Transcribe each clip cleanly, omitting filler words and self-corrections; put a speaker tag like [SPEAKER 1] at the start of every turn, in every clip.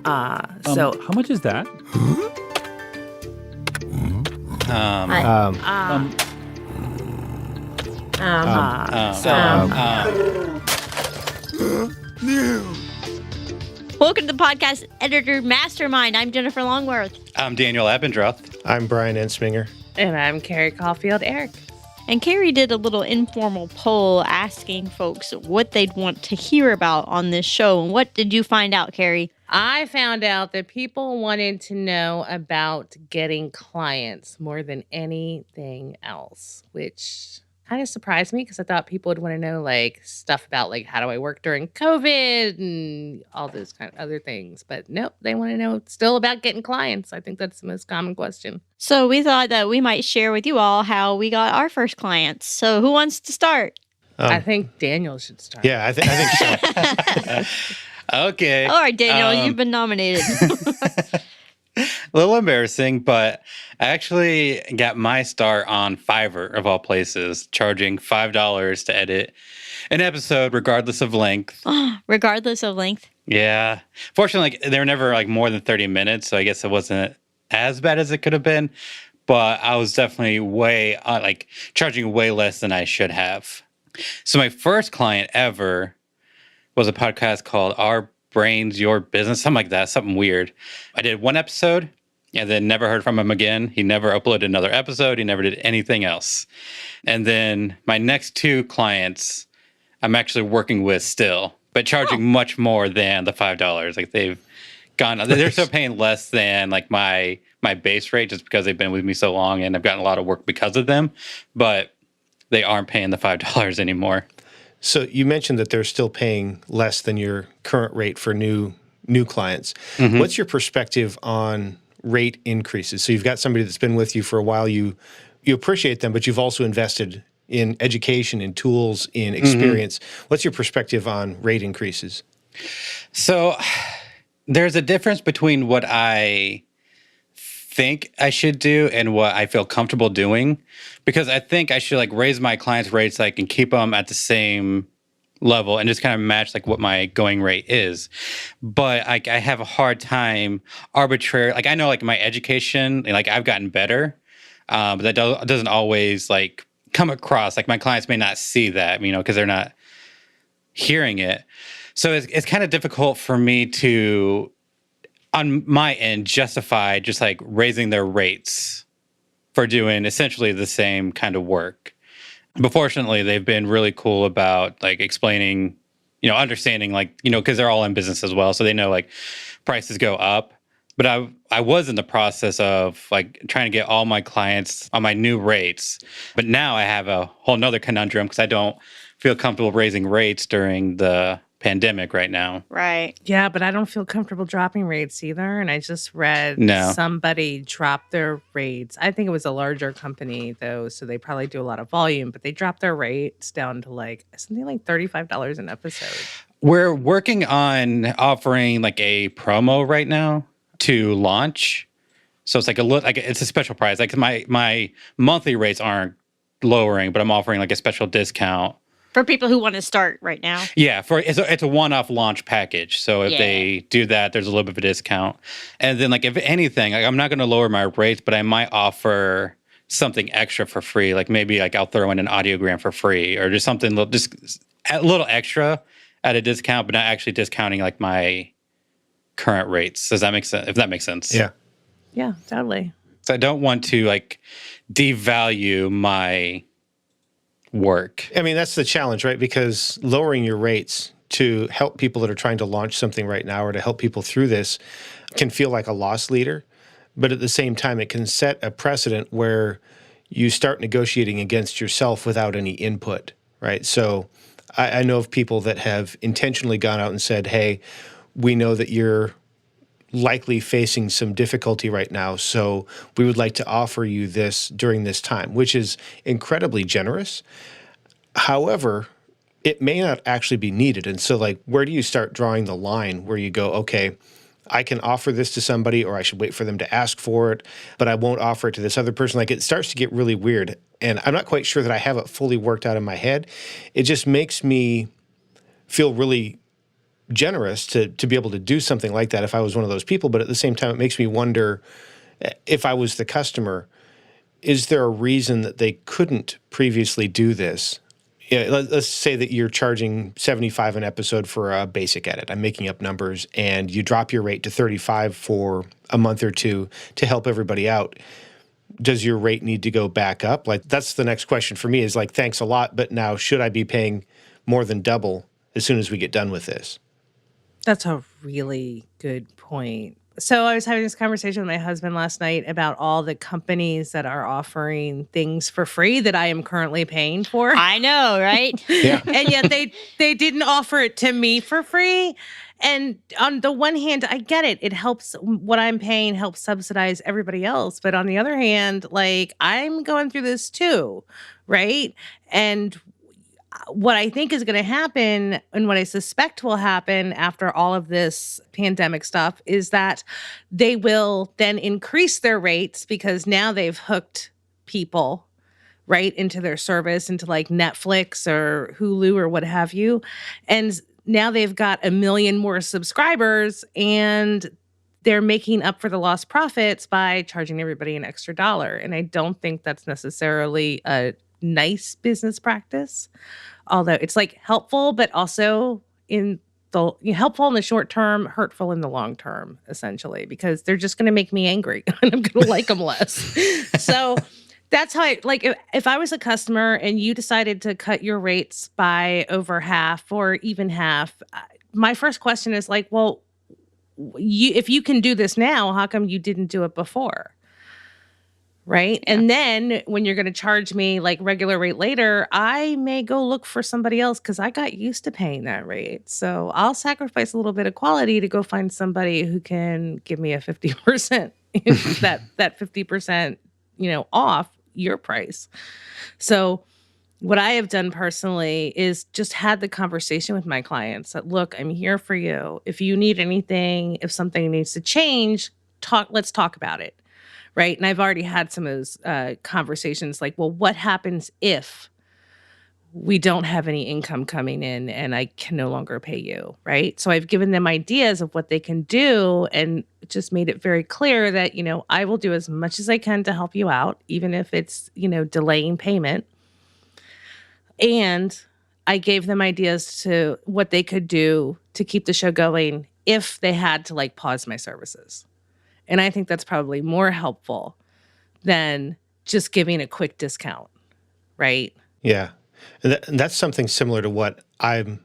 [SPEAKER 1] How much is that?
[SPEAKER 2] Welcome to the podcast Editor Mastermind. I'm Jennifer Longworth.
[SPEAKER 3] I'm Daniel Abendroth.
[SPEAKER 4] I'm Brian Ensminger.
[SPEAKER 5] And I'm Carrie Caulfield-Eric.
[SPEAKER 2] And Carrie did a little informal poll asking folks what they'd want to hear about on this show. And what did you find out, Carrie?
[SPEAKER 5] I found out that people wanted to know about getting clients more than anything else, which kind of surprised me because I thought people would want to know like stuff about like how do I work during COVID and all those kind of other things. But nope, they want to know still about getting clients. I think that's the most common question.
[SPEAKER 2] So we thought that we might share with you all how we got our first clients. So who wants to start?
[SPEAKER 5] I think Daniel should start.
[SPEAKER 4] Yeah, I think so.
[SPEAKER 3] Okay.
[SPEAKER 2] All right, Daniel, you've been nominated.
[SPEAKER 3] A little embarrassing, but I actually got my start on Fiverr, of all places, charging $5 to edit an episode regardless of length.
[SPEAKER 2] Regardless of length?
[SPEAKER 3] Yeah. Fortunately, they were never like more than 30 minutes, so I guess it wasn't as bad as it could have been. But I was definitely charging way less than I should have. So my first client ever was a podcast called Our Brains, Your Business, something like that, something weird. I did one episode and then never heard from him again. He never uploaded another episode. He never did anything else. And then my next two clients, I'm actually working with still, but charging much more than the $5. Like they're still paying less than like my base rate just because they've been with me so long and I've gotten a lot of work because of them, but they aren't paying the $5 anymore.
[SPEAKER 4] So you mentioned that they're still paying less than your current rate for new clients. Mm-hmm. What's your perspective on rate increases? So you've got somebody that's been with you for a while. You appreciate them, but you've also invested in education, in tools, in experience. Mm-hmm. What's your perspective on rate increases?
[SPEAKER 3] So there's a difference between what I think I should do and what I feel comfortable doing, because I think I should like raise my clients' rates like and keep them at the same level and just kind of match like what my going rate is. But I have a hard time arbitrary. Like I know like my education, like I've gotten better, but that doesn't always like come across. Like my clients may not see that, because they're not hearing it. So it's kind of difficult for me to, on my end, justify just like raising their rates for doing essentially the same kind of work. But fortunately, they've been really cool about like explaining, understanding like, because they're all in business as well. So they know like prices go up. But I was in the process of like trying to get all my clients on my new rates. But now I have a whole nother conundrum because I don't feel comfortable raising rates during the pandemic right now.
[SPEAKER 2] Right.
[SPEAKER 5] Yeah, but I don't feel comfortable dropping rates either. And I just read somebody dropped their rates. I think it was a larger company though, so they probably do a lot of volume, but they dropped their rates down to like something like $35 an episode.
[SPEAKER 3] We're working on offering like a promo right now to launch. So it's like it's a special price. Like my monthly rates aren't lowering, but I'm offering like a special discount.
[SPEAKER 2] For people who want to start right now?
[SPEAKER 3] Yeah, it's a one-off launch package. So if they do that, there's a little bit of a discount. And then like if anything, like, I'm not going to lower my rates, but I might offer something extra for free. Like maybe like I'll throw in an audiogram for free or just something just a little extra at a discount, but not actually discounting like my current rates. Does that make sense? If that makes sense.
[SPEAKER 4] Yeah.
[SPEAKER 5] Yeah, totally.
[SPEAKER 3] So I don't want to like devalue my work.
[SPEAKER 4] I mean, that's the challenge, right? Because lowering your rates to help people that are trying to launch something right now or to help people through this can feel like a loss leader. But at the same time, it can set a precedent where you start negotiating against yourself without any input, right? So I know of people that have intentionally gone out and said, hey, we know that you're likely facing some difficulty right now, so we would like to offer you this during this time, which is incredibly generous. However, it may not actually be needed. And so like, where do you start drawing the line where you go, okay, I can offer this to somebody or I should wait for them to ask for it, but I won't offer it to this other person. Like it starts to get really weird. And I'm not quite sure that I have it fully worked out in my head. It just makes me feel really generous to be able to do something like that if I was one of those people. But at the same time, it makes me wonder, if I was the customer, is there a reason that they couldn't previously do this? Yeah, let's say that you're charging $75 an episode for a basic edit. I'm making up numbers, and you drop your rate to $35 for a month or two to help everybody out. Does your rate need to go back up? Like, that's the next question for me, is like, thanks a lot, but now should I be paying more than double as soon as we get done with this?
[SPEAKER 5] That's a really good point. So I was having this conversation with my husband last night about all the companies that are offering things for free that I am currently paying for.
[SPEAKER 2] I know, right?
[SPEAKER 4] Yeah.
[SPEAKER 5] And yet they didn't offer it to me for free. And on the one hand, I get it. It helps, what I'm paying helps subsidize everybody else. But on the other hand, like, I'm going through this too, right? And what I think is going to happen, and what I suspect will happen after all of this pandemic stuff, is that they will then increase their rates because now they've hooked people right into their service, into like Netflix or Hulu or what have you. And now they've got 1 million more subscribers, and they're making up for the lost profits by charging everybody an extra dollar. And I don't think that's necessarily a nice business practice. Although it's like helpful, but also helpful in the short term, hurtful in the long term, essentially, because they're just going to make me angry and I'm going to like them less. So that's how if I was a customer and you decided to cut your rates by over half or even half, my first question is like, well, if you can do this now, how come you didn't do it before? Right. Yeah. And then when you're going to charge me like regular rate later, I may go look for somebody else because I got used to paying that rate. So I'll sacrifice a little bit of quality to go find somebody who can give me a 50%, that 50%, off your price. So what I have done personally is just had the conversation with my clients that, look, I'm here for you. If you need anything, if something needs to change, let's talk about it. Right. And I've already had some of those conversations like, well, what happens if we don't have any income coming in and I can no longer pay you? Right. So I've given them ideas of what they can do and just made it very clear that, I will do as much as I can to help you out, even if it's, delaying payment. And I gave them ideas to what they could do to keep the show going if they had to like pause my services. And I think that's probably more helpful than just giving a quick discount, right?
[SPEAKER 4] Yeah. And that's something similar to what I'm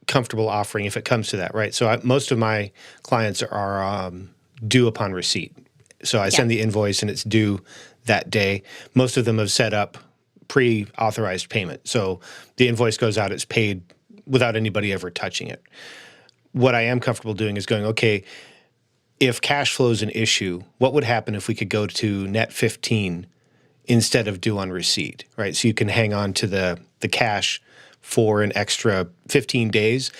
[SPEAKER 4] comfortable offering if it comes to that, right? So most of my clients are due upon receipt. So I send the invoice and it's due that day. Most of them have set up pre-authorized payment. So the invoice goes out, it's paid without anybody ever touching it. What I am comfortable doing is going, okay, if cash flow is an issue, what would happen if we could go to net 15 instead of due on receipt, right? So you can hang on to the cash for an extra 15 days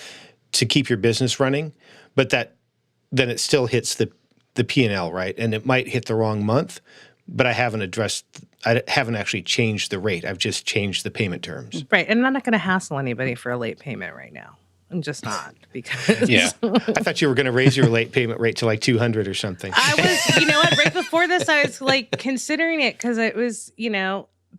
[SPEAKER 4] to keep your business running, but then it still hits the P&L, right? And it might hit the wrong month, but I haven't actually changed the rate. I've just changed the payment terms.
[SPEAKER 5] Right, and I'm not going to hassle anybody for a late payment right now. I'm just not, because
[SPEAKER 4] I thought you were going to raise your late payment rate to like 200 or something.
[SPEAKER 5] I was, right before this, I was like considering it because it was,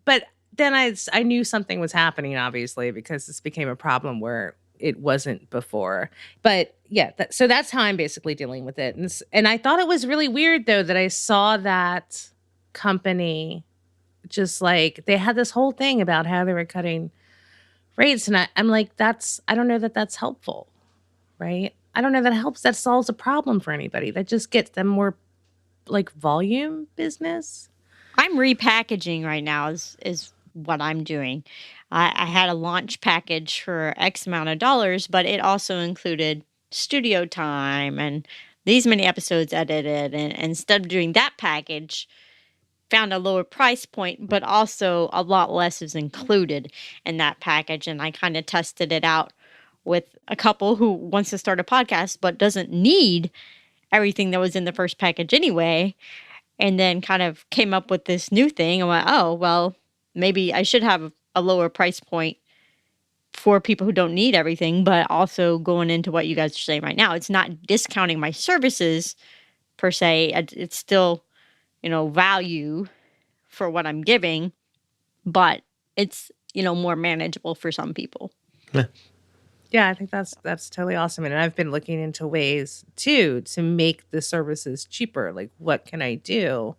[SPEAKER 5] but then I knew something was happening, obviously, because this became a problem where it wasn't before. But yeah, so that's how I'm basically dealing with it. And I thought it was really weird, though, that I saw that company just like they had this whole thing about how they were cutting rates. And I'm like, I don't know that that's helpful, right? I don't know that helps. That solves a problem for anybody. That just gets them more like volume business.
[SPEAKER 2] I'm repackaging right now is what I'm doing. I had a launch package for X amount of dollars, but it also included studio time and these many episodes edited. And instead of doing that package, found a lower price point, but also a lot less is included in that package. And I kind of tested it out with a couple who wants to start a podcast, but doesn't need everything that was in the first package anyway. And then kind of came up with this new thing. I went, oh, well, maybe I should have a lower price point for people who don't need everything, but also going into what you guys are saying right now. It's not discounting my services per se. It's still, value for what I'm giving, but it's, more manageable for some people.
[SPEAKER 5] Yeah, I think that's totally awesome. And I've been looking into ways too to make the services cheaper. Like, what can I do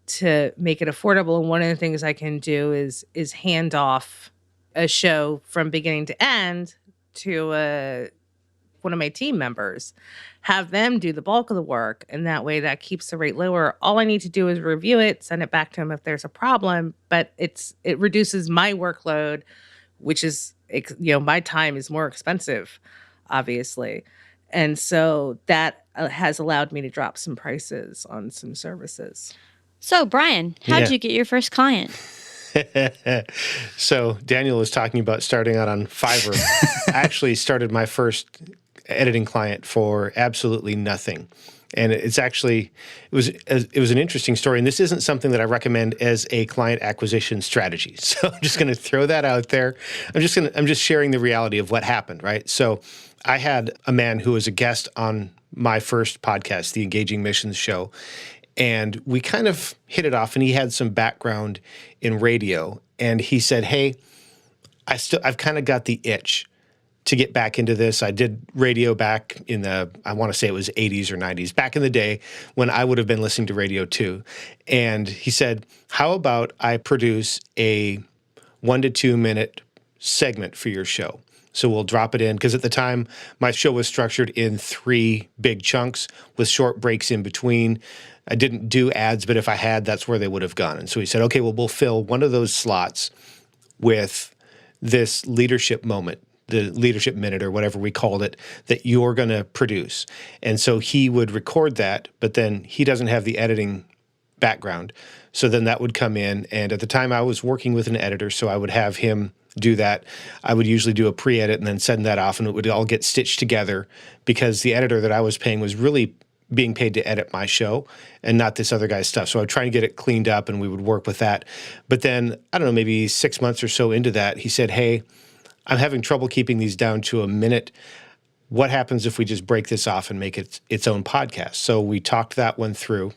[SPEAKER 5] to make it affordable? And one of the things I can do is hand off a show from beginning to end to one of my team members, have them do the bulk of the work, and that way that keeps the rate lower. All I need to do is review it, send it back to them if there's a problem, but it reduces my workload, which is, my time is more expensive, obviously. And so that has allowed me to drop some prices on some services.
[SPEAKER 2] So, Brian, how'd you get your first client?
[SPEAKER 4] So Daniel was talking about starting out on Fiverr. I actually started my first editing client for absolutely nothing. And it was an interesting story. And this isn't something that I recommend as a client acquisition strategy. So I'm just going to throw that out there. I'm just sharing the reality of what happened, right? So I had a man who was a guest on my first podcast, the Engaging Missions Show. And we kind of hit it off, and he had some background in radio. And he said, "Hey, I've kind of got the itch to get back into this. I did radio back in I want to say it was 80s or 90s, back in the day when I would have been listening to radio too." And he said, "How about I produce a 1 to 2 minute segment for your show? So we'll drop it in," because at the time my show was structured in 3 big chunks with short breaks in between. I didn't do ads, but if I had, that's where they would have gone. And so he said, "Okay, well, we'll fill one of those slots with this leadership moment, the leadership minute or whatever we called it, that you're going to produce." And so he would record that, but then he doesn't have the editing background. So then that would come in. And at the time I was working with an editor, so I would have him do that. I would usually do a pre-edit and then send that off, and it would all get stitched together because the editor that I was paying was really being paid to edit my show and not this other guy's stuff. So I would try and get it cleaned up, and we would work with that. But then, I don't know, maybe 6 months or so into that, he said, "Hey, I'm having trouble keeping these down to a minute. What happens if we just break this off and make it its own podcast?" So we talked that one through,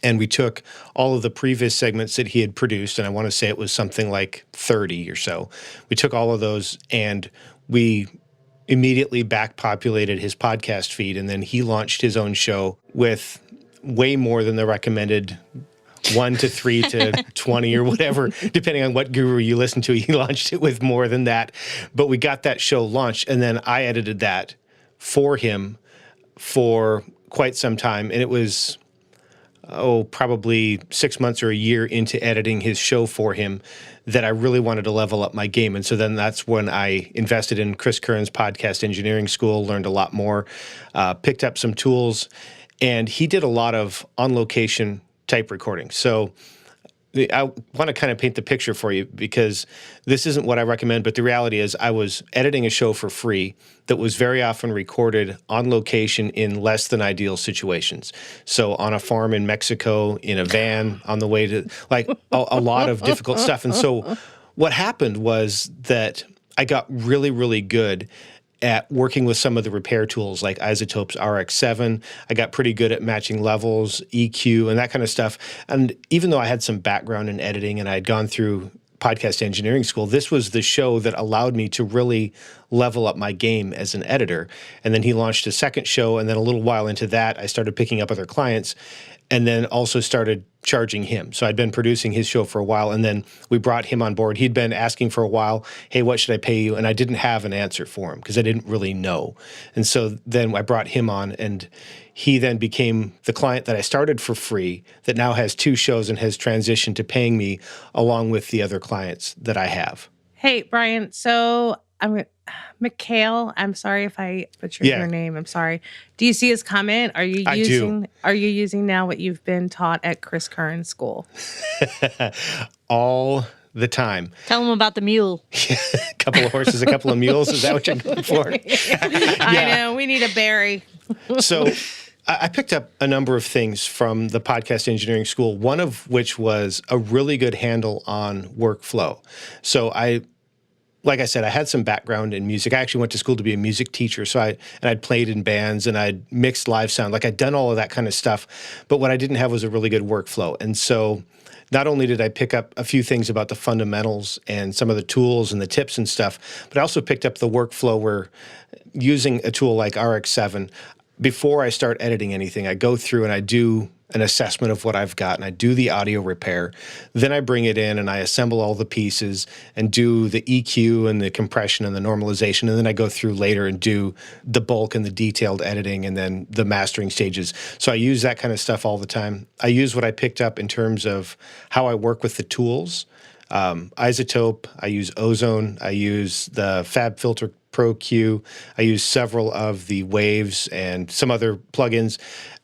[SPEAKER 4] and we took all of the previous segments that he had produced, and I want to say it was something like 30 or so. We took all of those, and we immediately back-populated his podcast feed, and then he launched his own show with way more than the recommended 1 to 3 to 20 or whatever, depending on what guru you listen to. He launched it with more than that. But we got that show launched, and then I edited that for him for quite some time. And it was, probably 6 months or a year into editing his show for him that I really wanted to level up my game. And so then that's when I invested in Chris Curran's podcast engineering school, learned a lot more, picked up some tools, and he did a lot of on-location type recording. So I want to kind of paint the picture for you, because this isn't what I recommend, but the reality is I was editing a show for free that was very often recorded on location in less than ideal situations. So on a farm in Mexico, in a van, on the way to, like, a lot of difficult stuff. And so what happened was that I got really, really good at working with some of the repair tools like Isotope's RX7. I got pretty good at matching levels, EQ, and that kind of stuff. And even though I had some background in editing and I had gone through podcast engineering school, this was the show that allowed me to really level up my game as an editor. And then he launched a second show, and then a little while into that, I started picking up other clients, and then also started charging him. So I'd been producing his show for a while, and then we brought him on board. He'd been asking for a while, "Hey, what should I pay you?" And I didn't have an answer for him because I didn't really know. And so then I brought him on, and he then became the client that I started for free that now has 2 shows and has transitioned to paying me along with the other clients that I have.
[SPEAKER 5] Hey, Brian. So Mikhail, I'm sorry if I butchered your name. I'm sorry. Do you see his comment? Are you using now what you've been taught at Chris Curran's school?
[SPEAKER 4] All the time.
[SPEAKER 2] Tell him about the mule.
[SPEAKER 4] A couple of horses, a couple of mules. Is that what you're going for?
[SPEAKER 5] I know. We need a berry.
[SPEAKER 4] So I picked up a number of things from the podcast engineering school, one of which was a really good handle on workflow. So like I said, I had some background in music. I actually went to school to be a music teacher. I'd played in bands and I'd mixed live sound. Like I'd done all of that kind of stuff. But what I didn't have was a really good workflow. And so not only did I pick up a few things about the fundamentals and some of the tools and the tips and stuff, but I also picked up the workflow where using a tool like RX7, before I start editing anything, I go through and I do an assessment of what I've got and I do the audio repair. Then I bring it in and I assemble all the pieces and do the EQ and the compression and the normalization. And then I go through later and do the bulk and the detailed editing and then the mastering stages. So I use that kind of stuff all the time. I use what I picked up in terms of how I work with the tools. Isotope, I use Ozone, I use the Fab Filter Pro Q, I use several of the Waves and some other plugins.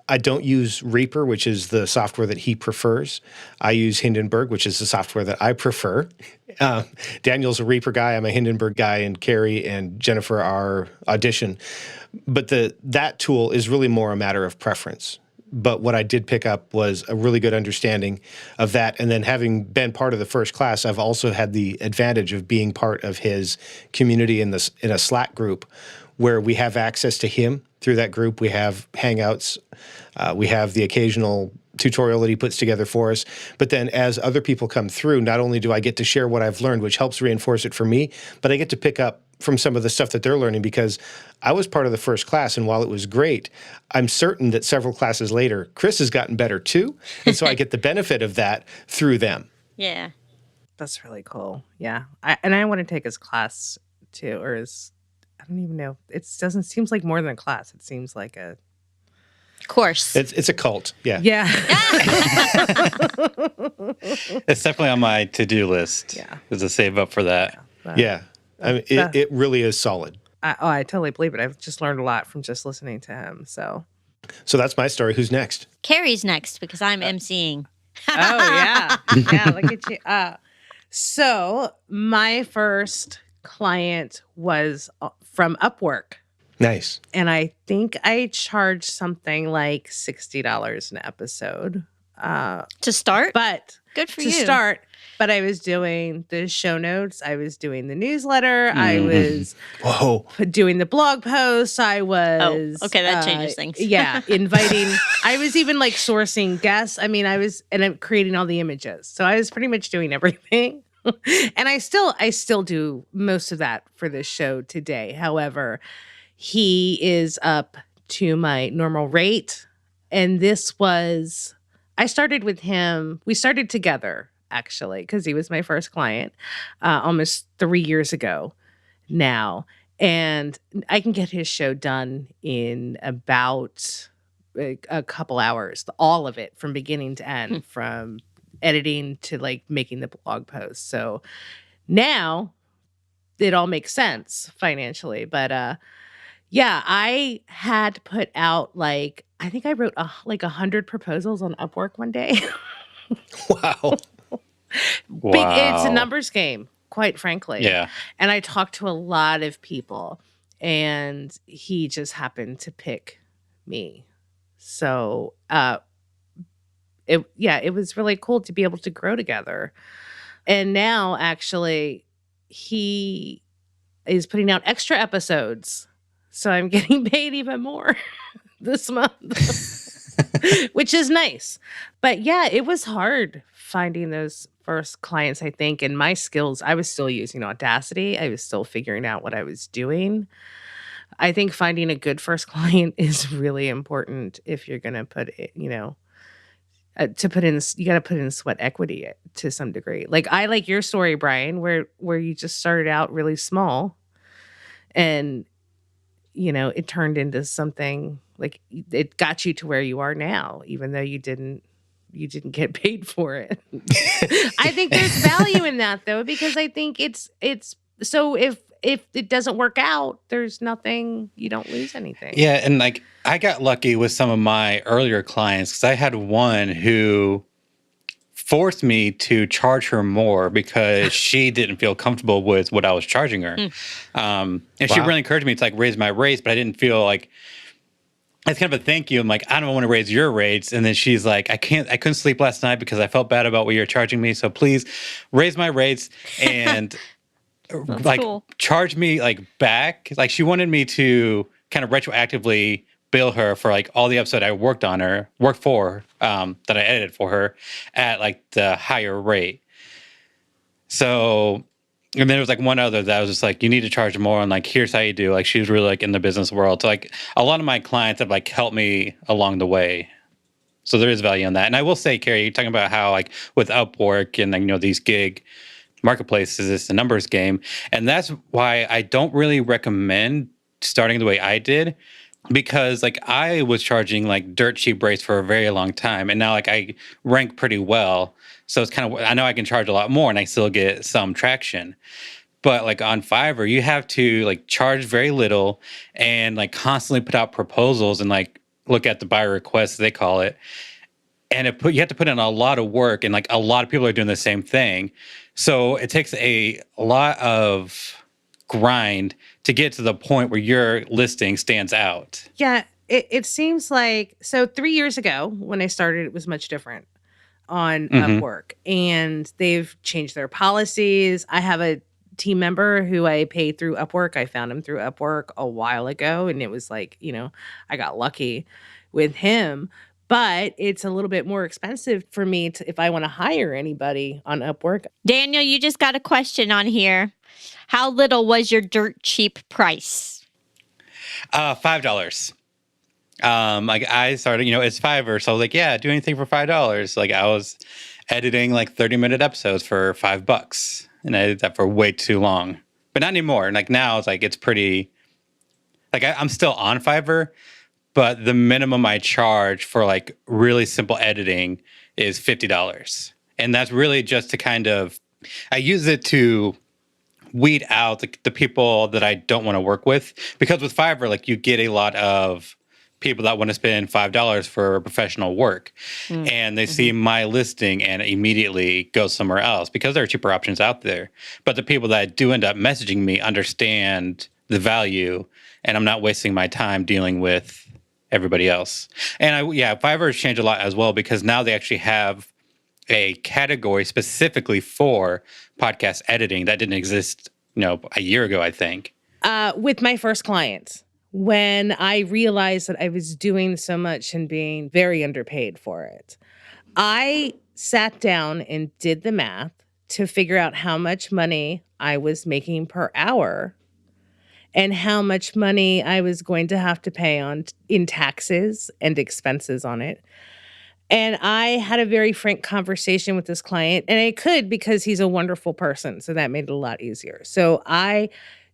[SPEAKER 4] I don't use Reaper, which is the software that he prefers. I use Hindenburg, which is the software that I prefer. Daniel's a Reaper guy, I'm a Hindenburg guy, and Carrie and Jennifer are Audition. But that tool is really more a matter of preference. But what I did pick up was a really good understanding of that. And then having been part of the first class, I've also had the advantage of being part of his community in a Slack group where we have access to him through that group. We have Hangouts. We have the occasional tutorial that he puts together for us. But then as other people come through, not only do I get to share what I've learned, which helps reinforce it for me, but I get to pick up from some of the stuff that they're learning because I was part of the first class, and while it was great, I'm certain that several classes later, Chris has gotten better too, and so I get the benefit of that through them.
[SPEAKER 2] Yeah.
[SPEAKER 5] That's really cool. Yeah. I want to take his class too, or I don't even know. It seems like more than a class. It seems like a
[SPEAKER 2] course.
[SPEAKER 4] It's a cult. Yeah.
[SPEAKER 5] Yeah.
[SPEAKER 3] It's definitely on my to-do list.
[SPEAKER 5] Yeah.
[SPEAKER 3] Is to save up for that.
[SPEAKER 4] Yeah. I mean, it really is solid.
[SPEAKER 5] I totally believe it. I've just learned a lot from just listening to him. So
[SPEAKER 4] that's my story. Who's next?
[SPEAKER 2] Carrie's next because I'm emceeing.
[SPEAKER 5] Oh, yeah. Yeah, look at you. So my first client was from Upwork.
[SPEAKER 4] Nice.
[SPEAKER 5] And I think I charged something like $60 an episode.
[SPEAKER 2] To start?
[SPEAKER 5] But
[SPEAKER 2] good for
[SPEAKER 5] to
[SPEAKER 2] you.
[SPEAKER 5] start. But I was doing the show notes. I was doing the newsletter. I was doing the blog posts. I was...
[SPEAKER 2] Oh, okay, that changes things.
[SPEAKER 5] Yeah, inviting... I was even like sourcing guests. I mean, and I'm creating all the images. So I was pretty much doing everything. And I still do most of that for this show today. However, he is up to my normal rate. And this was... I started with him. We started together, actually, because he was my first client almost 3 years ago now. And I can get his show done in about a couple hours, all of it from beginning to end, from editing to like making the blog post. So now it all makes sense financially. But yeah, I had put out I think I wrote 100 proposals on Upwork one day.
[SPEAKER 4] Wow.
[SPEAKER 5] It's a numbers game, quite frankly.
[SPEAKER 3] Yeah.
[SPEAKER 5] And I talked to a lot of people, and he just happened to pick me. So, it was really cool to be able to grow together. And now, actually, he is putting out extra episodes, so I'm getting paid even more this month, which is nice. But yeah, it was hard finding those first clients, I think. And my skills, I was still using Audacity. I was still figuring out what I was doing. I think finding a good first client is really important if you're going to put it, you got to put in sweat equity to some degree. Like I like your story, Brian, where you just started out really small and, it turned into something like it got you to where you are now, even though you didn't get paid for it. I think there's value in that though, because I think it's so if it doesn't work out, there's nothing, you don't lose anything.
[SPEAKER 3] Yeah. And I got lucky with some of my earlier clients because I had one who forced me to charge her more because she didn't feel comfortable with what I was charging her. And she really encouraged me to raise my rates, but I didn't feel like it's kind of a thank you. I'm like, I don't want to raise your rates. And then she's like, I couldn't sleep last night because I felt bad about what you're charging me. So please raise my rates. And
[SPEAKER 2] That's
[SPEAKER 3] like
[SPEAKER 2] cool.
[SPEAKER 3] charge me like back. Like she wanted me to kind of retroactively bill her for like all the episode I worked for, that I edited for her at like the higher rate. So, and then there was like one other that was just like, you need to charge more, and like, here's how you do. Like, she was really like in the business world. So like a lot of my clients have like helped me along the way. So there is value in that. And I will say, Carrie, you're talking about how like with Upwork and like, these gig marketplaces, it's a numbers game. And that's why I don't really recommend starting the way I did, because like I was charging like dirt cheap rates for a very long time. And now like I rank pretty well. So it's kind of, I know I can charge a lot more and I still get some traction. But like on Fiverr, you have to like charge very little and like constantly put out proposals and like look at the buyer requests, they call it. And you have to put in a lot of work, and like a lot of people are doing the same thing. So it takes a lot of grind to get to the point where your listing stands out.
[SPEAKER 5] Yeah, it seems like, so 3 years ago when I started, it was much different on Upwork, and they've changed their policies. I have a team member who I pay through Upwork. I found him through Upwork a while ago, and it was like, I got lucky with him. But it's a little bit more expensive for me if I want to hire anybody on Upwork.
[SPEAKER 2] Daniel, you just got a question on here. How little was your dirt cheap price?
[SPEAKER 3] $5. Like I started, it's Fiverr, so I was like, yeah, do anything for $5. Like I was editing like 30-minute episodes for $5, and I did that for way too long. But not anymore. Like now it's like it's pretty. Like I'm still on Fiverr, but the minimum I charge for like really simple editing is $50, and that's really just to kind of, I use it to weed out the people that I don't want to work with, because with Fiverr, like you get a lot of people that want to spend $5 for professional work, and they see my listing and immediately go somewhere else because there are cheaper options out there. But the people that do end up messaging me understand the value, and I'm not wasting my time dealing with everybody else. And Fiverr has changed a lot as well, because now they actually have a category specifically for podcast editing that didn't exist, a year ago, I think.
[SPEAKER 5] With my first clients, when I realized that I was doing so much and being very underpaid for it, I sat down and did the math to figure out how much money I was making per hour and how much money I was going to have to pay in taxes and expenses on it. And I had a very frank conversation with this client, and I could because he's a wonderful person. So that made it a lot easier. So I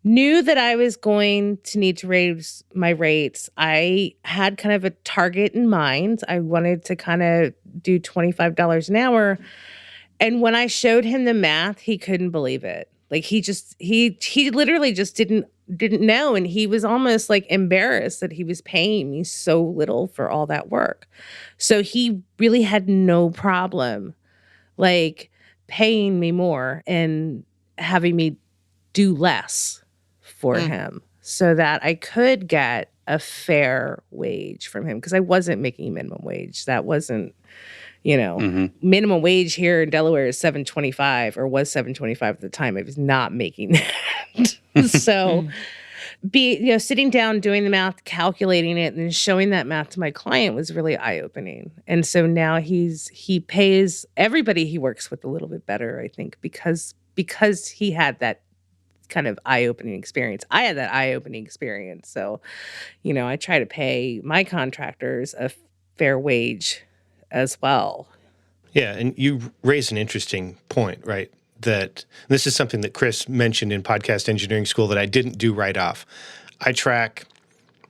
[SPEAKER 5] knew that I was going to need to raise my rates. I had kind of a target in mind. I wanted to kind of do $25 an hour. And when I showed him the math, he couldn't believe it. Like he literally just didn't know. And he was almost like embarrassed that he was paying me so little for all that work. So he really had no problem like paying me more and having me do less for him so that I could get a fair wage from him, because I wasn't making minimum wage. That wasn't, minimum wage here in Delaware is $7.25 or was $7.25 at the time. I was not making that. So sitting down, doing the math, calculating it, and showing that math to my client was really eye-opening. And so now he pays everybody he works with a little bit better, I think, because he had that kind of eye-opening experience. I had that eye-opening experience. So, I try to pay my contractors a fair wage as well.
[SPEAKER 4] Yeah, and you raise an interesting point, right? That this is something that Chris mentioned in Podcast Engineering School that I didn't do right off. I track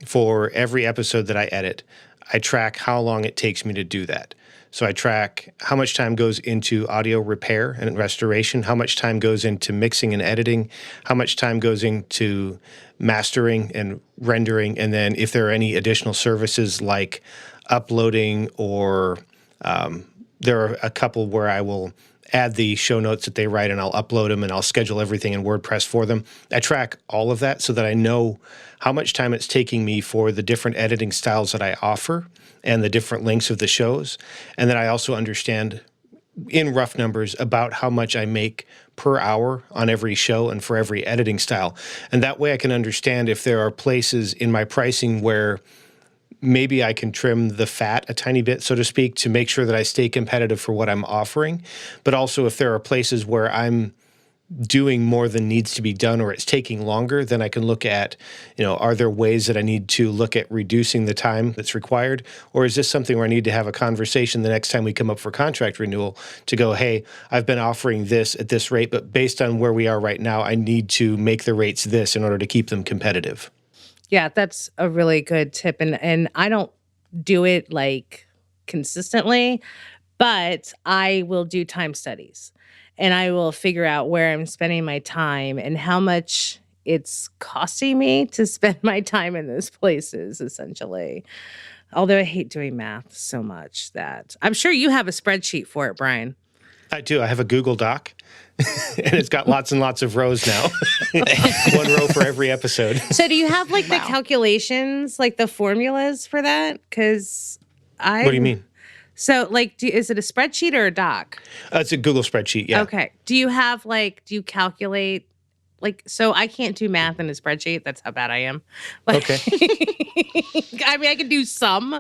[SPEAKER 4] for every episode that I edit. I track how long it takes me to do that. So I track how much time goes into audio repair and restoration, how much time goes into mixing and editing, how much time goes into mastering and rendering, and then if there are any additional services like uploading or there are a couple where I will add the show notes that they write and I'll upload them and I'll schedule everything in WordPress for them. I track all of that so that I know how much time it's taking me for the different editing styles that I offer and the different lengths of the shows. And then I also understand in rough numbers about how much I make per hour on every show and for every editing style. And that way I can understand if there are places in my pricing where maybe I can trim the fat a tiny bit, so to speak, to make sure that I stay competitive for what I'm offering. But also if there are places where I'm doing more than needs to be done or it's taking longer, then I can look at, are there ways that I need to look at reducing the time that's required? Or is this something where I need to have a conversation the next time we come up for contract renewal to go, hey, I've been offering this at this rate, but based on where we are right now, I need to make the rates this in order to keep them competitive.
[SPEAKER 5] Yeah, that's a really good tip. And I don't do it like consistently, but I will do time studies and I will figure out where I'm spending my time and how much it's costing me to spend my time in those places, essentially. Although I hate doing math so much that I'm sure you have a spreadsheet for it, Brian.
[SPEAKER 4] I do. I have a Google Doc, and it's got lots and lots of rows now. One row for every episode.
[SPEAKER 5] So do you have like the calculations, like the formulas for that? Because
[SPEAKER 4] What do you mean?
[SPEAKER 5] So, like, is it a spreadsheet or a doc?
[SPEAKER 4] It's a Google spreadsheet, yeah.
[SPEAKER 5] Okay. Do you you calculate, so I can't do math in a spreadsheet. That's how bad I am.
[SPEAKER 4] Okay.
[SPEAKER 5] I mean, I can do some.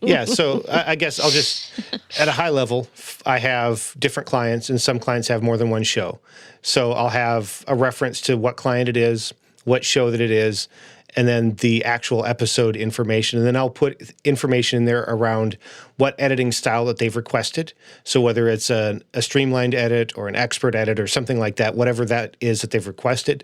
[SPEAKER 4] Yeah, so I guess I'll just, at a high level, I have different clients, and some clients have more than one show. So I'll have a reference to what client it is, what show that it is, and then the actual episode information. And then I'll put information in there around what editing style that they've requested. So whether it's a streamlined edit or an expert edit or something like that, whatever that is that they've requested,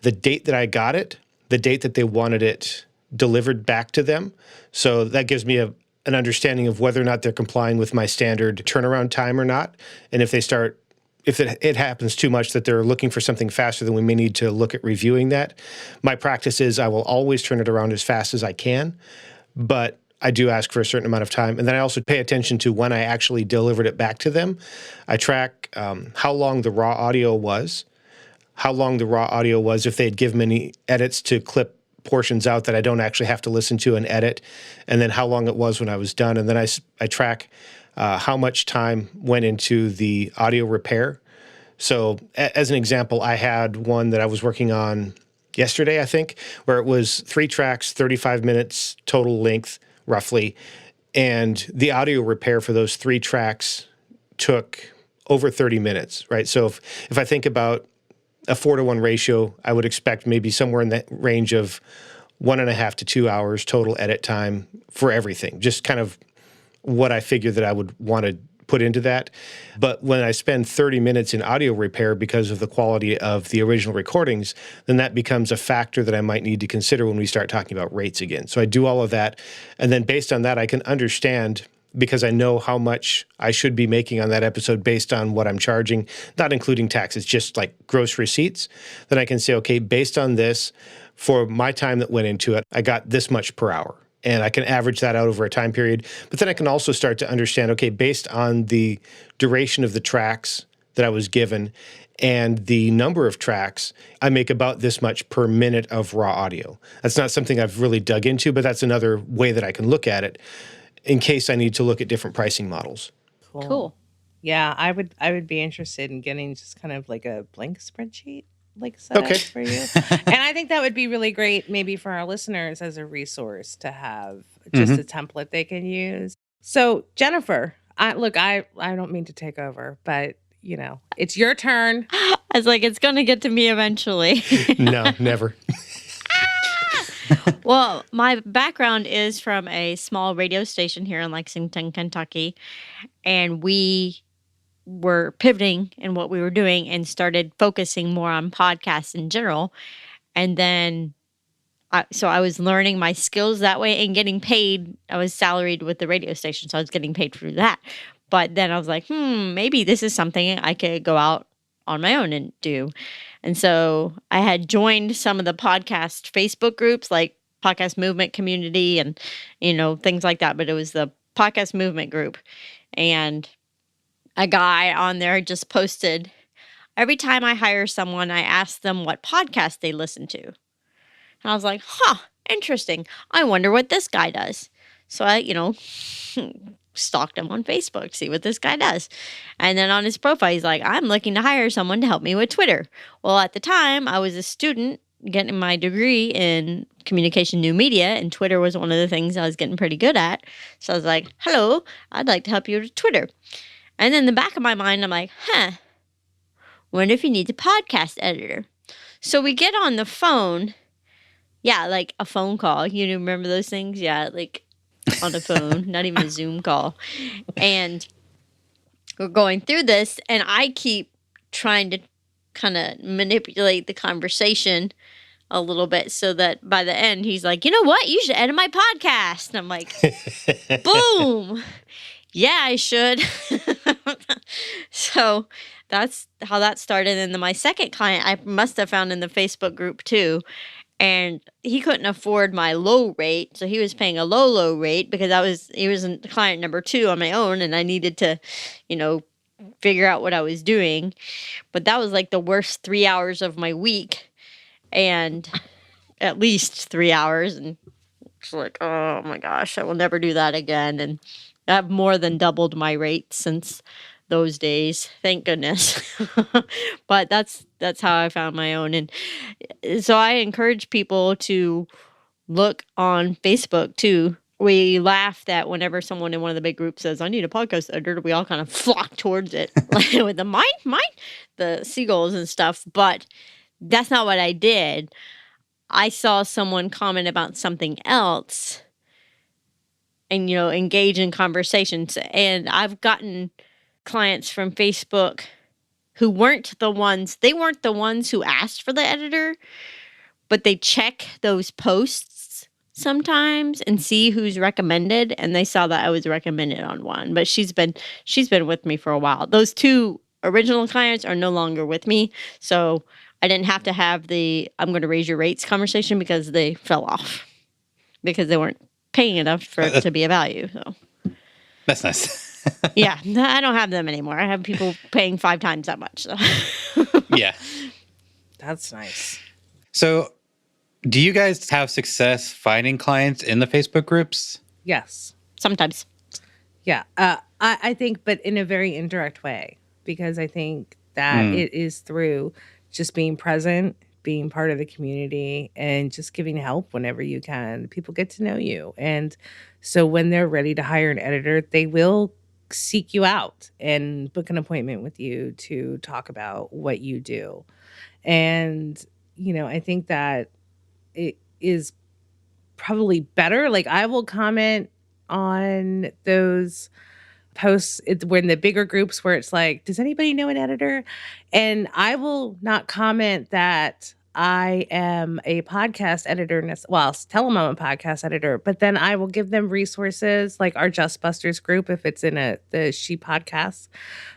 [SPEAKER 4] the date that I got it, the date that they wanted it delivered back to them. So that gives me an understanding of whether or not they're complying with my standard turnaround time or not. And if it happens too much that they're looking for something faster, then we may need to look at reviewing that. My practice is I will always turn it around as fast as I can, but I do ask for a certain amount of time. And then I also pay attention to when I actually delivered it back to them. I track how long the raw audio was, if they had given any edits to clip portions out that I don't actually have to listen to and edit, and then how long it was when I was done. And then I track how much time went into the audio repair. So as an example, I had one that I was working on yesterday, I think, where it was 3 tracks, 35 minutes total length, roughly. And the audio repair for those 3 tracks took over 30 minutes, right? So if I think about a 4-to-1 ratio, I would expect maybe somewhere in the range of 1.5 to 2 hours total edit time for everything, just kind of what I figured that I would want to put into that. But when I spend 30 minutes in audio repair because of the quality of the original recordings, then that becomes a factor that I might need to consider when we start talking about rates again. So I do all of that. And then based on that, I can understand, because I know how much I should be making on that episode based on what I'm charging, not including taxes, just like gross receipts. Then I can say, okay, based on this, for my time that went into it, I got this much per hour. And I can average that out over a time period. But then I can also start to understand, okay, based on the duration of the tracks that I was given and the number of tracks, I make about this much per minute of raw audio. That's not something I've really dug into, but that's another way that I can look at it in case I need to look at different pricing models.
[SPEAKER 2] Cool.
[SPEAKER 5] Yeah, I would be interested in getting just kind of like a blank spreadsheet set up for you. And I think that would be really great maybe for our listeners as a resource to have just a template they can use. So Jennifer, I don't mean to take over, but it's your turn.
[SPEAKER 2] I was like, it's going to get to me eventually.
[SPEAKER 4] No, never.
[SPEAKER 2] Well, my background is from a small radio station here in Lexington, Kentucky, and we were pivoting in what we were doing and started focusing more on podcasts in general. And then, so I was learning my skills that way and getting paid. I was salaried with the radio station, so I was getting paid through that. But then I was like, maybe this is something I could go out on my own and do. And so I had joined some of the podcast Facebook groups, like Podcast Movement Community and, things like that. But it was the Podcast Movement group. And a guy on there just posted, every time I hire someone, I ask them what podcast they listen to. And I was like, interesting. I wonder what this guy does. So I, stalked him on Facebook, see what this guy does. And then on his profile, he's like, I'm looking to hire someone to help me with Twitter. Well, at the time, I was a student getting my degree in communication new media, and Twitter was one of the things I was getting pretty good at. So I was like, hello, I'd like to help you with Twitter. And in the back of my mind, I'm like, wonder if you need a podcast editor. So we get on the phone. Yeah, like a phone call. You remember those things? Yeah, like on the phone, not even a Zoom call. And we're going through this, and I keep trying to kind of manipulate the conversation a little bit so that by the end, he's like, you know what? You should edit my podcast. And I'm like, boom. Yeah, I should. So that's how that started. And then my second client, I must have found in the Facebook group too. And he couldn't afford my low rate. So he was paying a low rate because he was client number 2 on my own. And I needed to, figure out what I was doing. But that was like the worst 3 hours of my week. And at least 3 hours. And it's like, oh my gosh, I will never do that again. And I've more than doubled my rate since those days. Thank goodness. But that's how I found my own. And so I encourage people to look on Facebook too. We laugh that whenever someone in one of the big groups says, I need a podcast editor, we all kind of flock towards it like with the mine, the seagulls and stuff. But that's not what I did. I saw someone comment about something else and, engage in conversations. And I've gotten clients from Facebook who weren't the ones who asked for the editor, but they check those posts sometimes and see who's recommended. And they saw that I was recommended on one, but she's been with me for a while. Those 2 original clients are no longer with me. So I didn't have to have the I'm going to raise your rates conversation because they fell off because they weren't paying enough for it to be a value. So
[SPEAKER 3] That's nice.
[SPEAKER 2] yeah, I don't have them anymore. I have people paying 5 times that much. So.
[SPEAKER 3] Yeah.
[SPEAKER 5] That's nice.
[SPEAKER 3] So do you guys have success finding clients in the Facebook groups?
[SPEAKER 5] Yes.
[SPEAKER 2] Sometimes.
[SPEAKER 5] Yeah. I think, but in a very indirect way, because I think that it is through just being present, being part of the community, and just giving help whenever you can. People get to know you. And so when they're ready to hire an editor, they will seek you out and book an appointment with you to talk about what you do. And, I think that it is probably better. Like I will comment on those posts when the bigger groups where it's like, does anybody know an editor? And I will not comment that I am a podcast editor. Well, I'll tell them I'm a podcast editor, but then I will give them resources like our Just Busters group, if it's in the She podcast,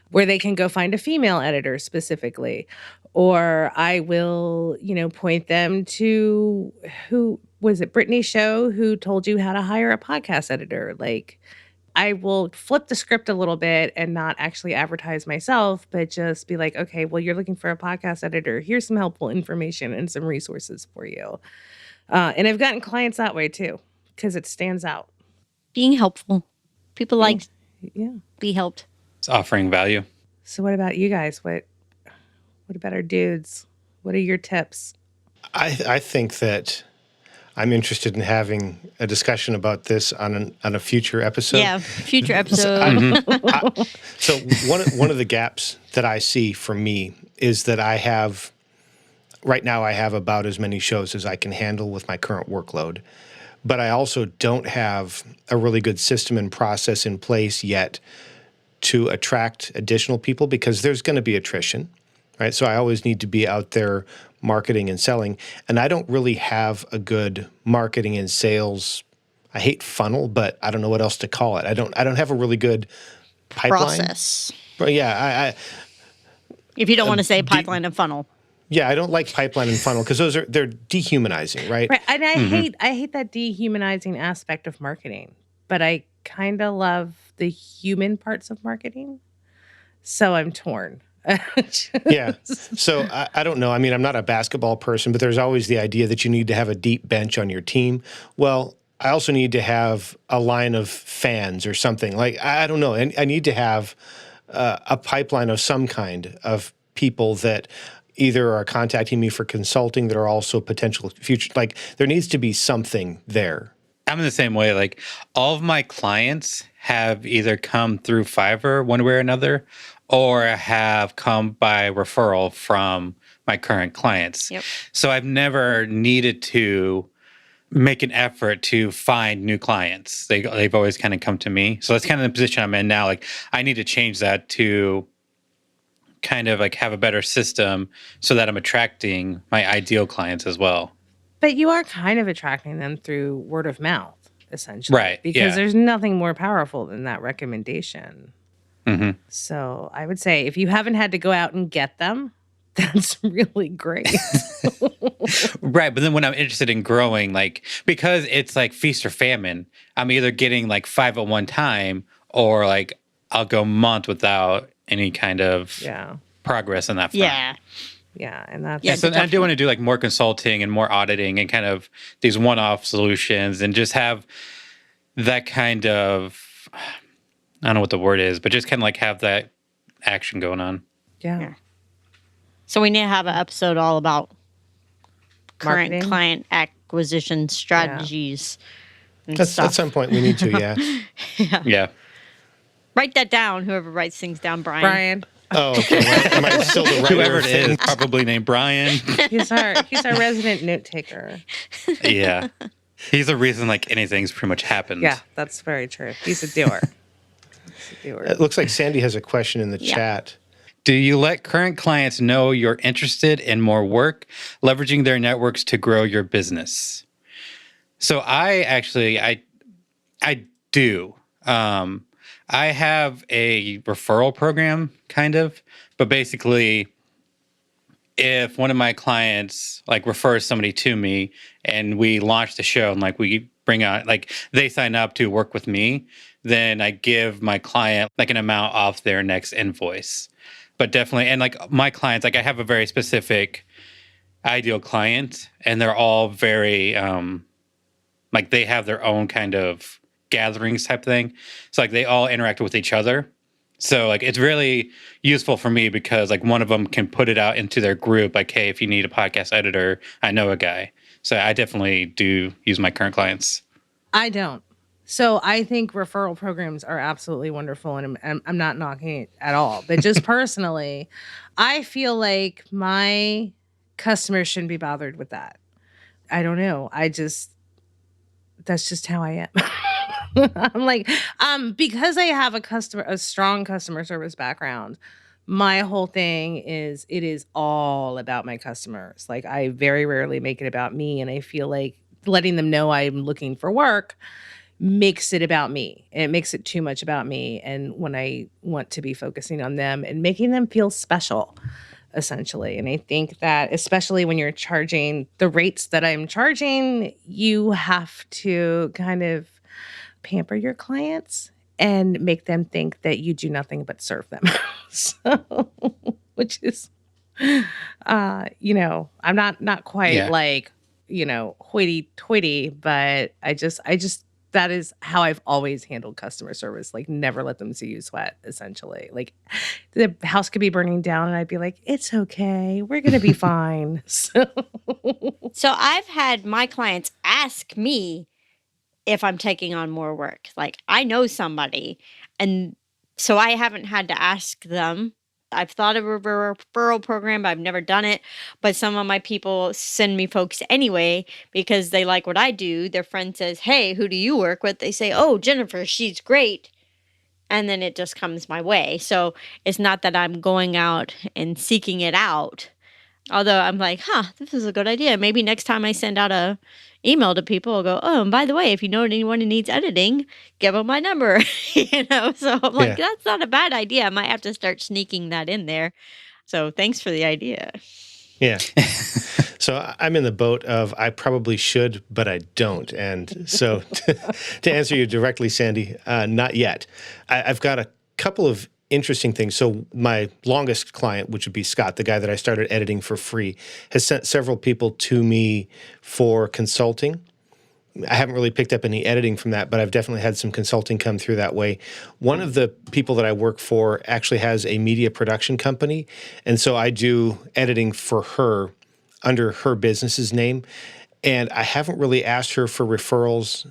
[SPEAKER 5] where they can go find a female editor specifically. Or I will, point them to who was it, Brittany Show, who told you how to hire a podcast editor. Like, I will flip the script a little bit and not actually advertise myself, but just be like, okay, well, you're looking for a podcast editor. Here's some helpful information and some resources for you. And I've gotten clients that way too, because it stands out.
[SPEAKER 2] Being helpful. People like be helped.
[SPEAKER 3] It's offering value.
[SPEAKER 5] So what about you guys? What about our dudes? What are your tips?
[SPEAKER 4] I think that I'm interested in having a discussion about this on a future episode.
[SPEAKER 2] Yeah, future episode.
[SPEAKER 4] So one of the gaps that I see for me is that right now I have about as many shows as I can handle with my current workload. But I also don't have a really good system and process in place yet to attract additional people because there's going to be attrition, right? So I always need to be out there marketing and selling. And I don't really have a good marketing and sales, I hate funnel, but I don't know what else to call it. I don't have a really good pipeline.
[SPEAKER 2] Process.
[SPEAKER 4] But yeah,
[SPEAKER 2] If you don't want to say pipeline and funnel.
[SPEAKER 4] Yeah, I don't like pipeline and funnel because they're dehumanizing, right?
[SPEAKER 5] Right. And I hate that dehumanizing aspect of marketing, but I kind of love the human parts of marketing. So I'm torn.
[SPEAKER 4] Yeah. So I don't know. I mean, I'm not a basketball person, but there's always the idea that you need to have a deep bench on your team. Well, I also need to have a line of fans or something. Like, I don't know. I need to have a pipeline of some kind of people that either are contacting me for consulting that are also potential future. Like, there needs to be something there.
[SPEAKER 3] I'm in the same way. Like, all of my clients have either come through Fiverr one way or another, or have come by referral from my current clients.
[SPEAKER 2] Yep.
[SPEAKER 3] So I've never needed to make an effort to find new clients. They've always kind of come to me. So that's kind of the position I'm in now. Like, I need to change that to kind of like have a better system so that I'm attracting my ideal clients as well.
[SPEAKER 5] But you are kind of attracting them through word of mouth, essentially.
[SPEAKER 3] Right,
[SPEAKER 5] Because
[SPEAKER 3] yeah.
[SPEAKER 5] there's nothing more powerful than that recommendation.
[SPEAKER 3] Mm-hmm.
[SPEAKER 5] So I would say if you haven't had to go out and get them, that's really great.
[SPEAKER 3] Right. But then when I'm interested in growing, like, because it's like feast or famine, I'm either getting like 5 at one time, or like I'll go a month without any kind of
[SPEAKER 5] Yeah.
[SPEAKER 3] progress on that front.
[SPEAKER 2] Yeah.
[SPEAKER 5] Yeah. And that's
[SPEAKER 3] Yeah, so I do want to do like more consulting and more auditing and kind of these one-off solutions, and just have that kind of, I don't know what the word is, but just kind of like have that action going on.
[SPEAKER 5] yeah.
[SPEAKER 2] So we need to have an episode all about current
[SPEAKER 5] Marketing?
[SPEAKER 2] client acquisition strategies and
[SPEAKER 4] At
[SPEAKER 2] stuff.
[SPEAKER 4] some point, we need to, yeah.
[SPEAKER 3] Yeah.
[SPEAKER 2] Write that down, whoever writes things down, Brian.
[SPEAKER 5] Brian,
[SPEAKER 4] Oh, okay. Well, am I still the writer
[SPEAKER 3] Whoever
[SPEAKER 4] of
[SPEAKER 3] it is,
[SPEAKER 4] things?
[SPEAKER 3] probably named Brian.
[SPEAKER 5] he's our resident note taker.
[SPEAKER 3] Yeah. He's the reason like anything's pretty much happened.
[SPEAKER 5] Yeah, that's very true. He's a doer. He's a doer.
[SPEAKER 4] It looks like Sandy has a question in the
[SPEAKER 2] Yeah.
[SPEAKER 4] chat.
[SPEAKER 3] Do you let current clients know you're interested in more work, leveraging their networks to grow your business? So I do. I have a referral program, kind of, but basically, if one of my clients like refers somebody to me and we launch the show and like we bring out, like they sign up to work with me, then I give my client like an amount off their next invoice. But definitely, and like my clients, like I have a very specific ideal client, and they're all very like they have their own kind of gatherings type thing. So like they all interact with each other. So like it's really useful for me because like one of them can put it out into their group, like, hey, if you need a podcast editor, I know a guy. So I definitely do use my current clients.
[SPEAKER 5] I don't. So I think referral programs are absolutely wonderful, and I'm not knocking it at all. But just personally, I feel like my customers shouldn't be bothered with that. I don't know. That's just how I am. I'm like, because I have a strong customer service background. My whole thing is it is all about my customers. Like I very rarely make it about me, and I feel like letting them know I'm looking for work makes it about me. And it makes it too much about me. And when I want to be focusing on them and making them feel special, essentially. And I think that especially when you're charging the rates that I'm charging, you have to kind of pamper your clients and make them think that you do nothing but serve them. So, which is, I'm not quite like, hoity-toity, but I just, that is how I've always handled customer service. Like, never let them see you sweat, essentially. Like, the house could be burning down, and I'd be like, it's okay. We're going to be fine. So
[SPEAKER 2] I've had my clients ask me if I'm taking on more work. Like, I know somebody, and so I haven't had to ask them. I've thought of a referral program, but I've never done it. But some of my people send me folks anyway because they like what I do. Their friend says, hey, who do you work with? They say, oh, Jennifer, she's great. And then it just comes my way. So it's not that I'm going out and seeking it out. Although I'm like, this is a good idea. Maybe next time I send out a email to people, I'll go, oh, and by the way, if you know anyone who needs editing, give them my number. So I'm like, that's not a bad idea. I might have to start sneaking that in there. So thanks for the idea.
[SPEAKER 4] Yeah. So I'm in the boat of I probably should, but I don't. And so to answer you directly, Sandy, not yet. I've got a couple of interesting things. So my longest client, which would be Scott, the guy that I started editing for free, has sent several people to me for consulting I haven't really picked up any editing from that, but I've definitely had some consulting come through that way. One of the people that I work for actually has a media production company, and so I do editing for her under her business's name. And I haven't really asked her for referrals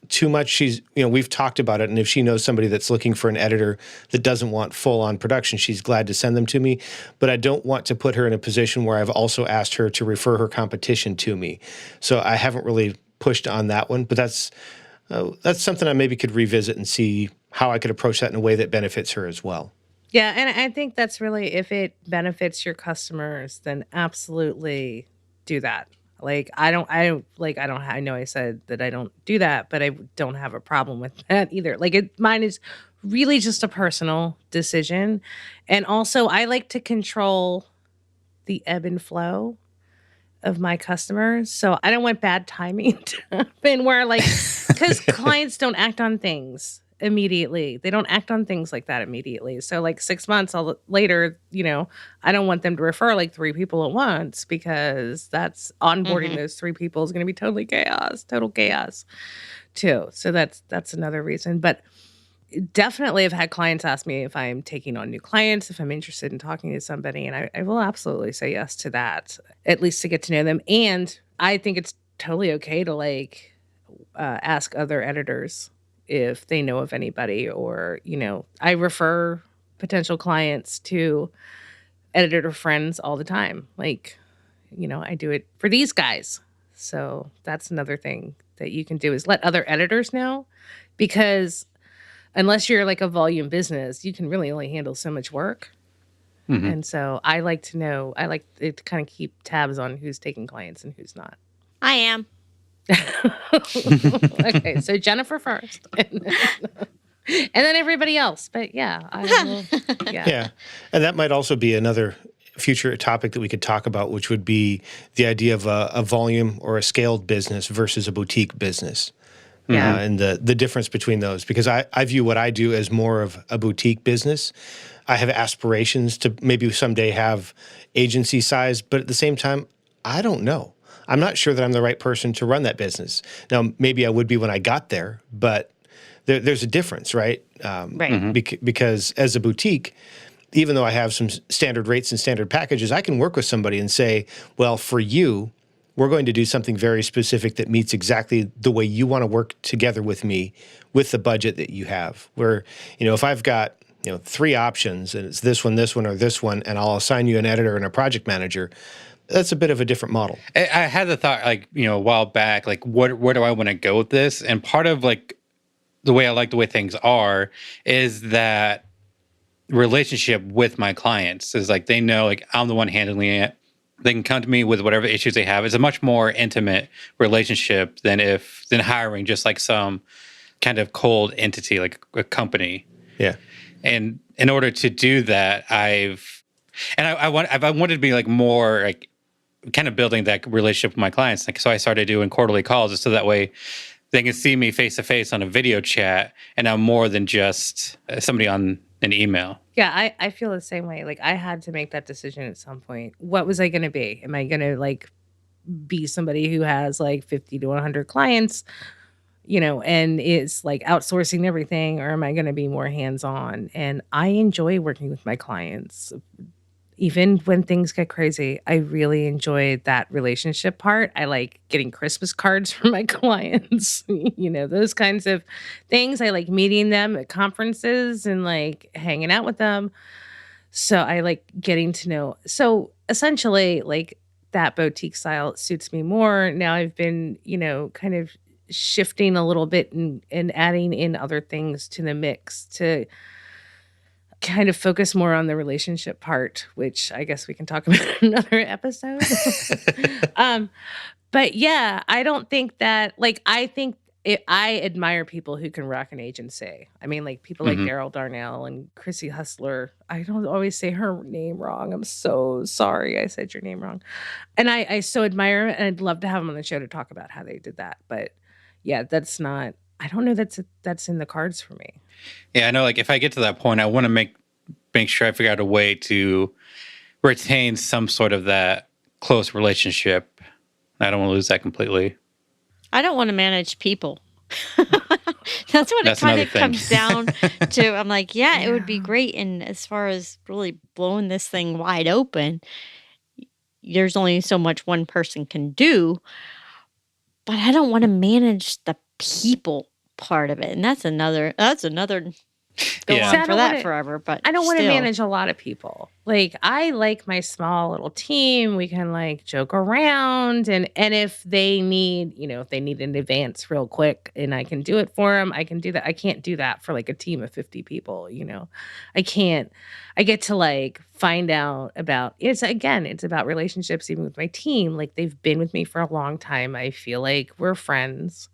[SPEAKER 4] too much. She's, we've talked about it, and if she knows somebody that's looking for an editor that doesn't want full-on production, she's glad to send them to me. But I don't want to put her in a position where I've also asked her to refer her competition to me. So I haven't really pushed on that one, but that's something I maybe could revisit and see how I could approach that in a way that benefits her as well.
[SPEAKER 5] Yeah, and I think that's really, if it benefits your customers, then absolutely do that. Like I know I said that I don't do that, but I don't have a problem with that either. Mine is really just a personal decision. And also I like to control the ebb and flow of my customers. So I don't want bad timing to happen where because clients don't act on things immediately. They don't act on things like that immediately. So 6 months later, I don't want them to refer 3 people at once, because that's onboarding those 3 people is going to be total chaos too. So that's another reason. But definitely I've had clients ask me if I'm taking on new clients, if I'm interested in talking to somebody, and I will absolutely say yes to that, at least to get to know them. And I think it's totally okay to ask other editors if they know of anybody, or, I refer potential clients to editor friends all the time. I do it for these guys. So that's another thing that you can do, is let other editors know, because unless you're a volume business, you can really only handle so much work. Mm-hmm. And so I like to kind of keep tabs on who's taking clients and who's not.
[SPEAKER 2] I am.
[SPEAKER 5] Okay, so Jennifer first. And then everybody else. But yeah, I will. Yeah.
[SPEAKER 4] Yeah. And that might also be another future topic that we could talk about, which would be the idea of a volume or a scaled business versus a boutique business.
[SPEAKER 5] Yeah.
[SPEAKER 4] And the difference between those, because I view what I do as more of a boutique business. I have aspirations to maybe someday have agency size, but at the same time, I don't know. I'm not sure that I'm the right person to run that business. Now, maybe I would be when I got there, but there's a difference, right?
[SPEAKER 2] Right.
[SPEAKER 4] Because as a boutique, even though I have some standard rates and standard packages, I can work with somebody and say, well, for you, we're going to do something very specific that meets exactly the way you want to work together with me with the budget that you have. Where, if I've got, 3 options and it's this one, or this one, and I'll assign you an editor and a project manager, that's a bit of a different model.
[SPEAKER 3] I had the thought, a while back, where do I want to go with this? And part of the way I like the way things are is that relationship with my clients is they know I'm the one handling it. They can come to me with whatever issues they have. It's a much more intimate relationship than hiring just some kind of cold entity, like a company.
[SPEAKER 4] Yeah.
[SPEAKER 3] And in order to do that, I wanted to be more kind of building that relationship with my clients. So I started doing quarterly calls just so that way they can see me face to face on a video chat, and I'm more than just somebody on an email.
[SPEAKER 5] Yeah, I feel the same way. I had to make that decision at some point. What was I going to be? Am I going to be somebody who has 50 to 100 clients, and is outsourcing everything, or am I going to be more hands-on? And I enjoy working with my clients. Even when things get crazy, I really enjoy that relationship part. I like getting Christmas cards from my clients, those kinds of things. I like meeting them at conferences and hanging out with them. So I like getting to know. So essentially, that boutique style suits me more. Now I've been, kind of shifting a little bit and adding in other things to the mix to kind of focus more on the relationship part, which I guess we can talk about in another episode. But yeah, I don't think that, I admire people who can rock an agency. I mean, people like Daryl Darnell and Chrissy Hustler. I don't always say her name wrong. I'm so sorry I said your name wrong. And I so admire it, and I'd love to have them on the show to talk about how they did that. But yeah, I don't know that's in the cards for me.
[SPEAKER 3] Yeah, I know. If I get to that point, I want to make sure I figure out a way to retain some sort of that close relationship. I don't want to lose that completely.
[SPEAKER 2] I don't want to manage people. That's what it
[SPEAKER 3] That's
[SPEAKER 2] kind
[SPEAKER 3] another
[SPEAKER 2] of
[SPEAKER 3] thing.
[SPEAKER 2] comes down to. I'm like, yeah, it would be
[SPEAKER 5] Yeah.
[SPEAKER 2] great. And as far as really blowing this thing wide open, there's only so much one person can do, but I don't want to manage the people part of it. And that's another go
[SPEAKER 3] Yeah.
[SPEAKER 5] See,
[SPEAKER 2] on
[SPEAKER 5] I
[SPEAKER 2] for
[SPEAKER 5] don't
[SPEAKER 2] that
[SPEAKER 5] wanna
[SPEAKER 2] forever, but
[SPEAKER 5] I don't want to
[SPEAKER 2] still.
[SPEAKER 5] manage a lot of people. Like I like my small little team. We can like joke around and if they need, if they need an advance real quick and I can do it for them, I can do that. I can't do that for like a team of 50 people. I can't. I get to like find out about it's about relationships even with my team. Like they've been with me for a long time. I feel like we're friends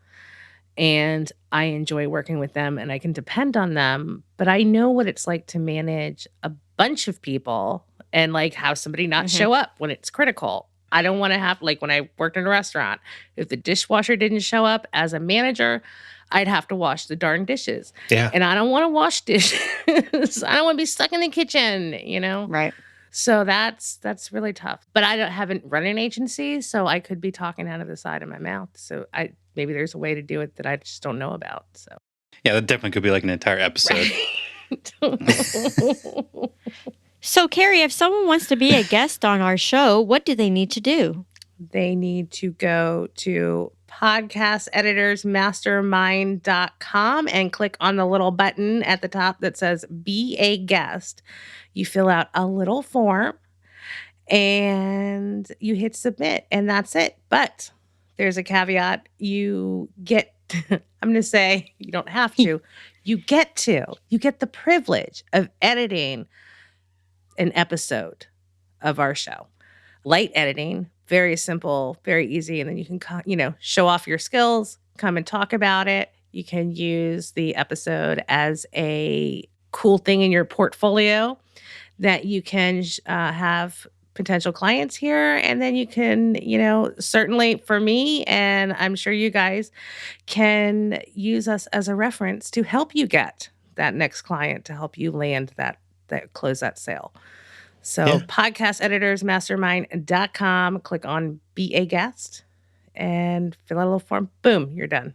[SPEAKER 5] and I enjoy working with them and I can depend on them, but I know what it's like to manage a bunch of people and like have somebody not
[SPEAKER 2] Mhm.
[SPEAKER 5] show up when it's critical. I don't want to have like when I worked in a restaurant, if the dishwasher didn't show up as a manager, I'd have to wash the darn dishes.
[SPEAKER 4] Yeah.
[SPEAKER 5] And I don't want to wash dishes. I don't want to be stuck in the kitchen.
[SPEAKER 2] Right.
[SPEAKER 5] So that's really tough. But haven't run an agency, so I could be talking out of the side of my mouth. So maybe there's a way to do it that I just don't know about. So
[SPEAKER 3] Yeah, that definitely could be like an entire episode.
[SPEAKER 2] So, Carrie, if someone wants to be a guest on our show, what do they need to do?
[SPEAKER 5] They need to go to podcasteditorsmastermind.com and click on the little button at the top that says be a guest. You fill out a little form and you hit submit and that's it. But there's a caveat. You get, I'm going to say you don't have to, you get the privilege of editing an episode of our show. Light editing, very simple, very easy. And then you can, show off your skills, come and talk about it. You can use the episode as a cool thing in your portfolio that you can have potential clients hear. And then you can, certainly for me, and I'm sure you guys can use us as a reference to help you get that next client, to help you land that close that sale. So podcasteditorsmastermind.com, click on be a guest and fill out a little form. Boom, you're done.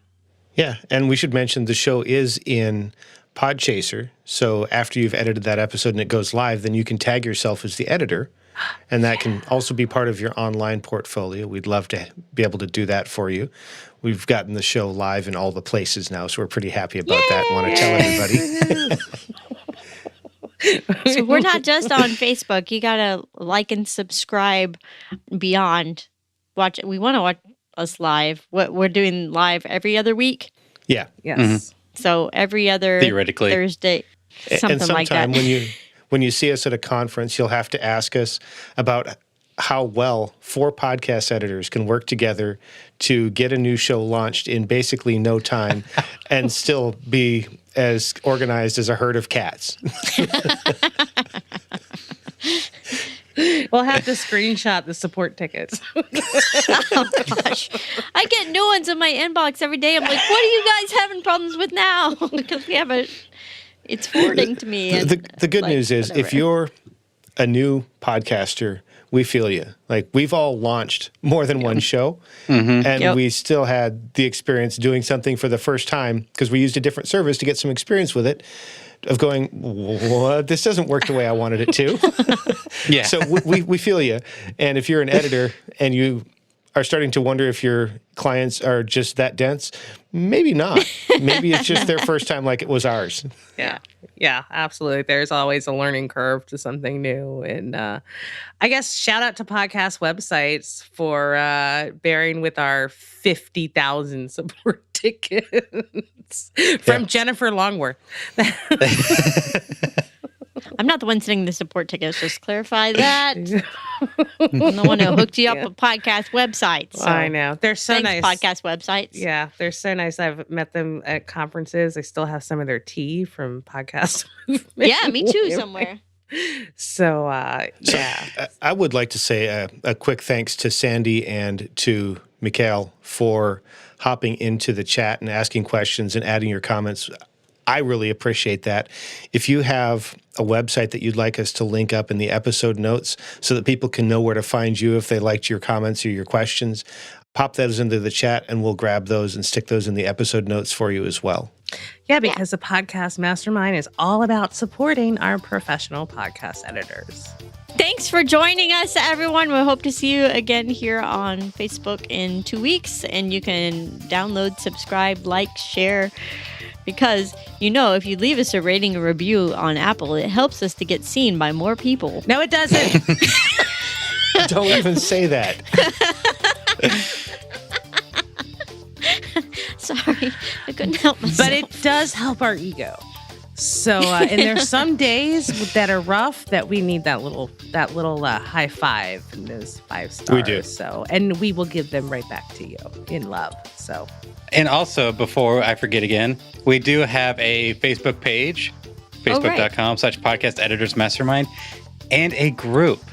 [SPEAKER 4] Yeah. And we should mention the show is in Podchaser. So after you've edited that episode and it goes live, then you can tag yourself as the editor. And that can also be part of your online portfolio. We'd love to be able to do that for you. We've gotten the show live in all the places now, so we're pretty happy about that and want to tell everybody.
[SPEAKER 2] So we're not just on Facebook. You gotta like and subscribe beyond. Watch it. We want to watch us live. What we're doing live every other week.
[SPEAKER 4] Yeah.
[SPEAKER 5] Yes.
[SPEAKER 2] So every other
[SPEAKER 3] Theoretically.
[SPEAKER 2] Thursday, something
[SPEAKER 4] And
[SPEAKER 2] like that.
[SPEAKER 4] sometime when you see us at a conference, you'll have to ask us about how well 4 podcast editors can work together to get a new show launched in basically no time and still be as organized as a herd of cats.
[SPEAKER 5] We'll have to screenshot the support tickets.
[SPEAKER 2] Oh gosh, I get new ones in my inbox every day. I'm like, what are you guys having problems with now? Because we have it's forwarding to me. And
[SPEAKER 4] The good news is, if
[SPEAKER 2] whatever.
[SPEAKER 4] you're a new podcaster, we feel you. Like, we've all launched more than one show, and
[SPEAKER 2] Yep.
[SPEAKER 4] we still had the experience doing something for the first time because we used a different service to get some experience with it, of going, what? This doesn't work the way I wanted it to.
[SPEAKER 3] Yeah.
[SPEAKER 4] So we feel you. And if you're an editor and you are starting to wonder if your clients are just that dense, maybe not. Maybe it's just their first time like it was ours.
[SPEAKER 5] Yeah. Yeah, absolutely. There's always a learning curve to something new. And I guess shout out to podcast websites for bearing with our 50,000 support tickets from Jennifer Longworth.
[SPEAKER 2] I'm not the one sending the support tickets. Just clarify that. I'm the one who hooked you up
[SPEAKER 5] Yeah.
[SPEAKER 2] with podcast websites. So.
[SPEAKER 5] I know. They're so
[SPEAKER 2] Thanks,
[SPEAKER 5] nice.
[SPEAKER 2] podcast websites.
[SPEAKER 5] Yeah, they're so nice. I've met them at conferences. I still have some of their tea from podcast.
[SPEAKER 2] Yeah, me too, somewhere.
[SPEAKER 5] So,
[SPEAKER 4] So,
[SPEAKER 5] yeah.
[SPEAKER 4] I would like to say a quick thanks to Sandy and to Mikhail for hopping into the chat and asking questions and adding your comments. I really appreciate that. If you have a website that you'd like us to link up in the episode notes so that people can know where to find you if they liked your comments or your questions, pop those into the chat and we'll grab those and stick those in the episode notes for you as well.
[SPEAKER 5] Yeah, because the Podcast Mastermind is all about supporting our professional podcast editors.
[SPEAKER 2] Thanks for joining us, everyone. We hope to see you again here on Facebook in 2 weeks. And you can download, subscribe, like, share. Because, if you leave us a rating and review on Apple, it helps us to get seen by more people.
[SPEAKER 5] No, it doesn't.
[SPEAKER 4] Don't even say that.
[SPEAKER 2] Sorry, I couldn't help myself.
[SPEAKER 5] But it does help our ego. So, and there's some days that are rough that we need that little high five and those 5 stars.
[SPEAKER 4] We do.
[SPEAKER 5] So, and we will give them right back to you in love. So,
[SPEAKER 3] And also, before I forget again, we do have a Facebook page, facebook.com/podcast editors mastermind, and a group.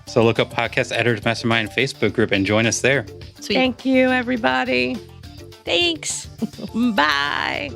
[SPEAKER 3] So look up Podcast Editors Mastermind Facebook group and join us there.
[SPEAKER 2] Sweet.
[SPEAKER 5] Thank you, everybody.
[SPEAKER 2] Thanks.
[SPEAKER 5] Bye.